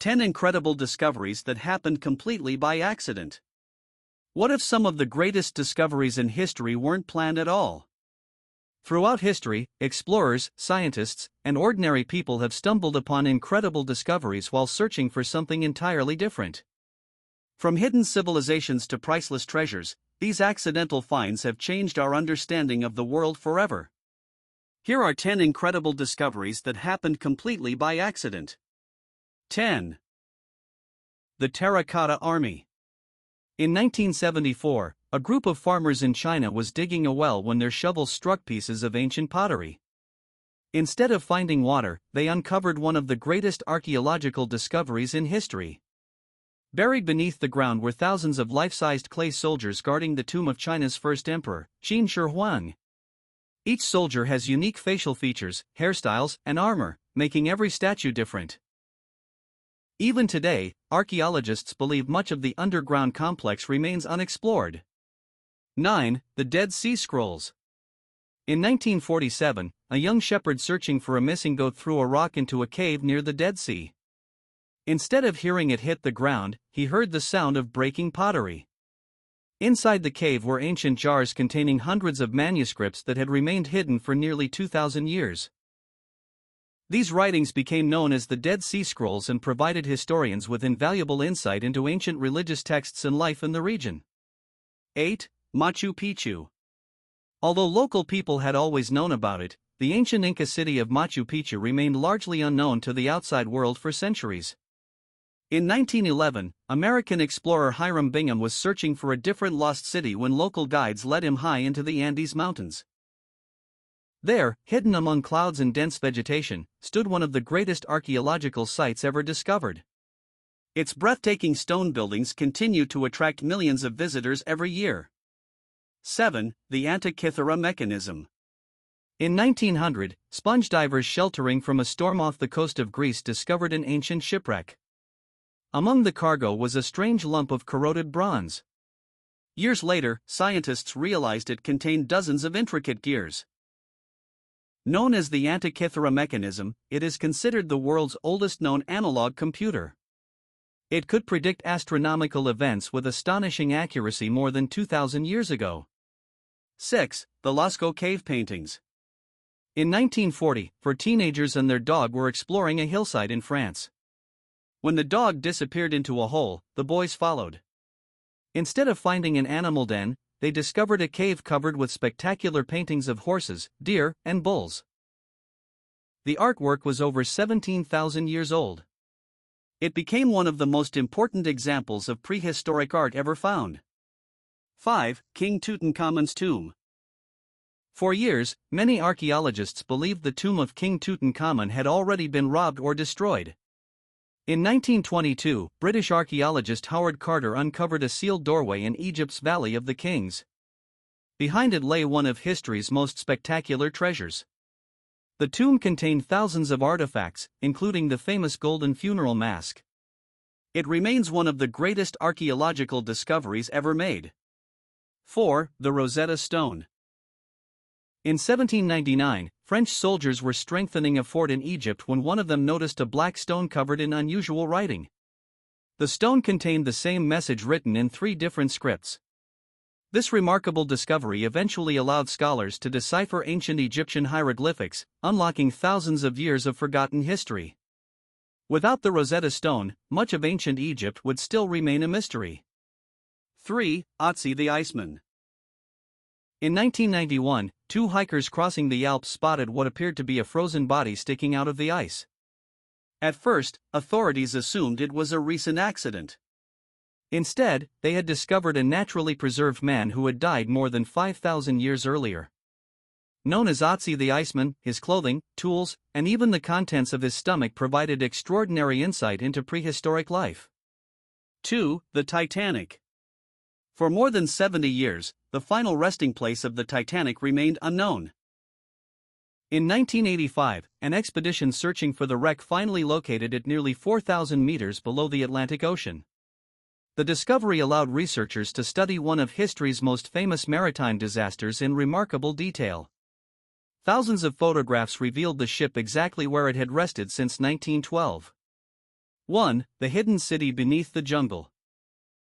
10 incredible discoveries that happened completely by accident. What if some of the greatest discoveries in history weren't planned at all? Throughout history, explorers, scientists, and ordinary people have stumbled upon incredible discoveries while searching for something entirely different. From hidden civilizations to priceless treasures, these accidental finds have changed our understanding of the world forever. Here are 10 incredible discoveries that happened completely by accident. 10. The Terracotta Army. In 1974, a group of farmers in China was digging a well when their shovels struck pieces of ancient pottery. Instead of finding water, they uncovered one of the greatest archaeological discoveries in history. Buried beneath the ground were thousands of life-sized clay soldiers guarding the tomb of China's first emperor, Qin Shi Huang. Each soldier has unique facial features, hairstyles, and armor, making every statue different. Even today, archaeologists believe much of the underground complex remains unexplored. 9. The Dead Sea Scrolls. In 1947, a young shepherd searching for a missing goat threw a rock into a cave near the Dead Sea. Instead of hearing it hit the ground, he heard the sound of breaking pottery. Inside the cave were ancient jars containing hundreds of manuscripts that had remained hidden for nearly 2,000 years. These writings became known as the Dead Sea Scrolls and provided historians with invaluable insight into ancient religious texts and life in the region. 8. Machu Picchu. Although local people had always known about it, the ancient Inca city of Machu Picchu remained largely unknown to the outside world for centuries. In 1911, American explorer Hiram Bingham was searching for a different lost city when local guides led him high into the Andes Mountains. There, hidden among clouds and dense vegetation, stood one of the greatest archaeological sites ever discovered. Its breathtaking stone buildings continue to attract millions of visitors every year. 7. The Antikythera Mechanism. In 1900, sponge divers sheltering from a storm off the coast of Greece discovered an ancient shipwreck. Among the cargo was a strange lump of corroded bronze. Years later, scientists realized it contained dozens of intricate gears. Known as the Antikythera mechanism, it is considered the world's oldest known analog computer. It could predict astronomical events with astonishing accuracy more than 2,000 years ago. 6. The Lascaux Cave Paintings. In 1940, four teenagers and their dog were exploring a hillside in France. When the dog disappeared into a hole, the boys followed. Instead of finding an animal den, they discovered a cave covered with spectacular paintings of horses, deer, and bulls. The artwork was over 17,000 years old. It became one of the most important examples of prehistoric art ever found. 5. King Tutankhamun's Tomb. For years, many archaeologists believed the tomb of King Tutankhamun had already been robbed or destroyed. In 1922, British archaeologist Howard Carter uncovered a sealed doorway in Egypt's Valley of the Kings. Behind it lay one of history's most spectacular treasures. The tomb contained thousands of artifacts, including the famous golden funeral mask. It remains one of the greatest archaeological discoveries ever made. 4. The Rosetta Stone. In 1799, French soldiers were strengthening a fort in Egypt when one of them noticed a black stone covered in unusual writing. The stone contained the same message written in 3 different scripts. This remarkable discovery eventually allowed scholars to decipher ancient Egyptian hieroglyphics, unlocking thousands of years of forgotten history. Without the Rosetta Stone, much of ancient Egypt would still remain a mystery. 3. Ötzi the Iceman. In 1991, 2 hikers crossing the Alps spotted what appeared to be a frozen body sticking out of the ice. At first, authorities assumed it was a recent accident. Instead, they had discovered a naturally preserved man who had died more than 5,000 years earlier. Known as Ötzi the Iceman, his clothing, tools, and even the contents of his stomach provided extraordinary insight into prehistoric life. 2. The Titanic. For more than 70 years, the final resting place of the Titanic remained unknown. In 1985, an expedition searching for the wreck finally located it nearly 4,000 meters below the Atlantic Ocean. The discovery allowed researchers to study one of history's most famous maritime disasters in remarkable detail. Thousands of photographs revealed the ship exactly where it had rested since 1912. 1. The hidden city beneath the jungle.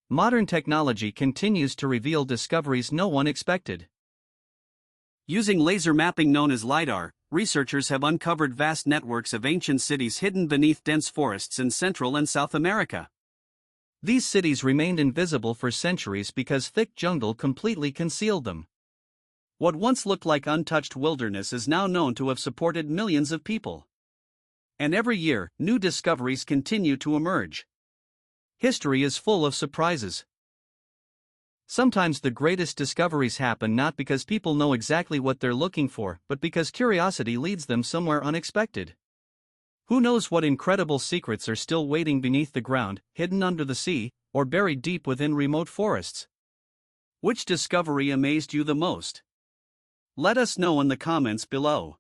Modern technology continues to reveal discoveries no one expected. Using laser mapping known as LiDAR, researchers have uncovered vast networks of ancient cities hidden beneath dense forests in Central and South America. These cities remained invisible for centuries because thick jungle completely concealed them. What once looked like untouched wilderness is now known to have supported millions of people. And every year, new discoveries continue to emerge. History is full of surprises. Sometimes the greatest discoveries happen not because people know exactly what they're looking for, but because curiosity leads them somewhere unexpected. Who knows what incredible secrets are still waiting beneath the ground, hidden under the sea, or buried deep within remote forests? Which discovery amazed you the most? Let us know in the comments below.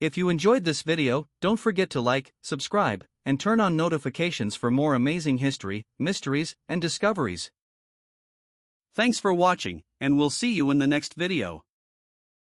If you enjoyed this video, don't forget to like, subscribe, and turn on notifications for more amazing history, mysteries, and discoveries. Thanks for watching, and we'll see you in the next video.